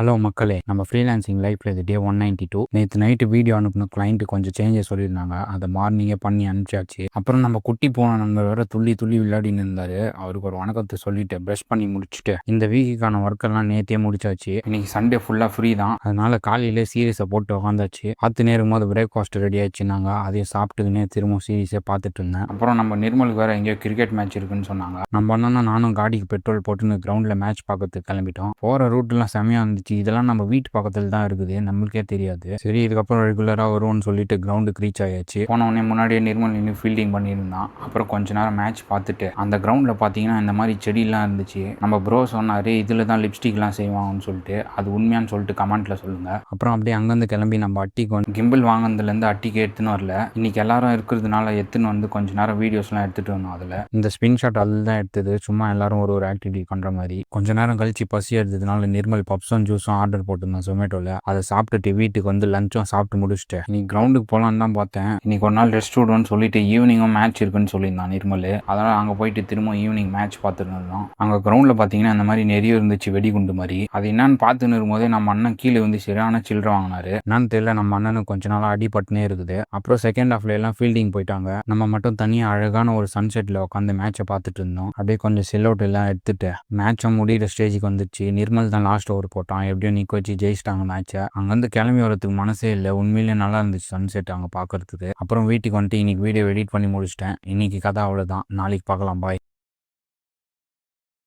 Hello மக்களே, நம்ம freelancing லைஃப்ல இது டே 192. நேற்று நைட்டு வீடியோ அனுப்பின கிளைண்ட் கொஞ்சம் சேஞ்சஸ் சொல்லியிருந்தாங்க. அதை மார்னிங்கே பண்ணி அனுப்பிச்சாச்சு. அப்புறம் நம்ம குட்டி போன நண்பர் வேற துள்ளி துள்ளி விளையாடின்னு இருந்தாரு. அவருக்கு ஒரு வணக்கத்தை சொல்லிட்டு ப்ரஷ் பண்ணி முடிச்சுட்டு இந்த வீக்குக்கான ஒர்க் எல்லாம் நேற்றே முடிச்சாச்சு. இன்னைக்கு சண்டே ஃபுல்லாக ஃப்ரீ தான். அதனால காலையிலே சீரியஸை போட்டு உட்காந்தாச்சு. பார்த்து நேரும் போது பிரேக்ஃபாஸ்ட் ரெடி ஆயிடுச்சுனாங்க. அதையும் சாப்பிட்டுக்கினே திரும்ப சீரியஸே பார்த்துட்டு இருந்தேன். அப்புறம் நம்ம நிர்மலுக்கு வேற எங்கேயோ கிரிக்கெட் மேட்ச் இருக்குன்னு சொன்னாங்க. நம்ம அண்ணனும் நானும் காடிக்கு பெட்ரோல் போட்டுன்னு கிரவுண்டில் மேட்ச் பார்க்கறதுக்கு கிளம்பிட்டோம். போகிற ரூட்லாம் செமையாக இருந்துச்சு. இதெல்லாம் நம்ம வீட்டு பக்கத்துல தான் இருக்குது, நம்மளுக்கே தெரியாது. சரி, இதுக்கப்புறம் ரெகுலரா வருவோம்னு சொல்லிட்டு கிரவுண்டுக்கு ரீச் ஆயாச்சு. போன உடனே முன்னாடியே நிர்மல் நின்று ஃபீல்டிங் பண்ணியிருந்தான். அப்புறம் கொஞ்ச நேரம் மேட்ச் பார்த்துட்டு அந்த கிரவுண்ட்ல பாத்தீங்கன்னா இந்த மாதிரி செடியெல்லாம் இருந்துச்சு. நம்ம ப்ரோ சொன்னாரு இதுல தான் லிப்ஸ்டிக்லாம் செய்வாங்கன்னு சொல்லிட்டு. அது உண்மையான்னு சொல்லிட்டு கமெண்ட்ல சொல்லுங்க. அப்புறம் அப்படியே அங்கேருந்து கிளம்பி நம்ம அட்டிக்கு வந்து கிம்பிள் வாங்கினதுலேருந்து அட்டிக்கு எடுத்துன்னு வரல. இன்னைக்கு எல்லாரும் இருக்கிறதுனால எடுத்துன்னு வந்து கொஞ்ச நேரம் வீடியோஸ்லாம் எடுத்துட்டு வந்தோம். அதில் இந்த ஸ்கிரீன்ஷாட் அதில் தான் எடுத்தது. சும்மா எல்லாரும் ஒரு ஆக்டிவிட்டி பண்ற மாதிரி. கொஞ்ச நேரம் கழிச்சு பசி எடுத்ததுனால நிர்மல் பப்ஸும் ஜூஸும் ஆர்டர் போட்டிருந்தேன் ஜொமேட்டோவில். அதை சாப்பிட்டுட்டு வீட்டுக்கு வந்து லஞ்சும் சாப்பிட்டு முடிச்சுட்டேன். இன்னைக்கு கிரவுண்டுக்கு போகலான்னு தான் பார்த்தேன். இன்னைக்கு ஒரு நாள் ரெஸ்ட் விடுவோன்னு சொல்லிட்டு ஈவினிங்கும் மேட்ச் இருக்குன்னு சொல்லியிருந்தான் நிர்மல். அதனால் அங்கே போயிட்டு திரும்ப ஈவினிங் மேட்ச் பார்த்துட்டு இருந்தோம். அங்கே கிரவுண்டில் பார்த்தீங்கன்னா இந்த மாதிரி நிறைய இருந்துச்சு, வெடிகுண்டு மாதிரி. அது என்னன்னு பார்த்துன்னு இருக்கும்போதே நம்ம அண்ணன் கீழே வந்து சரியான சில்லற வாங்கினாரு. என்னன்னு தெரியல, நம்ம அண்ணனுக்கு கொஞ்ச நாள் அடிபட்டுனே இருக்குது. அப்புறம் செகண்ட் ஹாஃப்ல எல்லாம் ஃபீல்டிங் போயிட்டாங்க. நம்ம மட்டும் தனியாக அழகான ஒரு சன்செட்டில் உட்காந்து மேட்சை பார்த்துட்டு இருந்தோம். அப்படியே கொஞ்சம் செல் அவுட் எல்லாம் எடுத்துட்டு மேட்சை முடிகிற ஸ்டேஜுக்கு வந்துச்சு. நிர்மல் தான் லாஸ்ட் ஓவர் போட்டான். எப்படியோ நிக்க வச்சு ஜெயிச்சிட்டாங்க மேட்சை. அங்கேருந்து கிளம்பி வரதுக்கு மனசே இல்லை. உண்மையிலேயே நல்லா இருந்துச்சு சன்செட் அங்கே பார்க்கறதுக்கு. அப்புறம் வீட்டுக்கு வந்துட்டு இன்னைக்கு வீடியோ எடிட் பண்ணி முடிச்சிட்டேன். இன்னைக்கு கதை அவ்வளோதான். நாளைக்கு பார்க்கலாம். பாய்.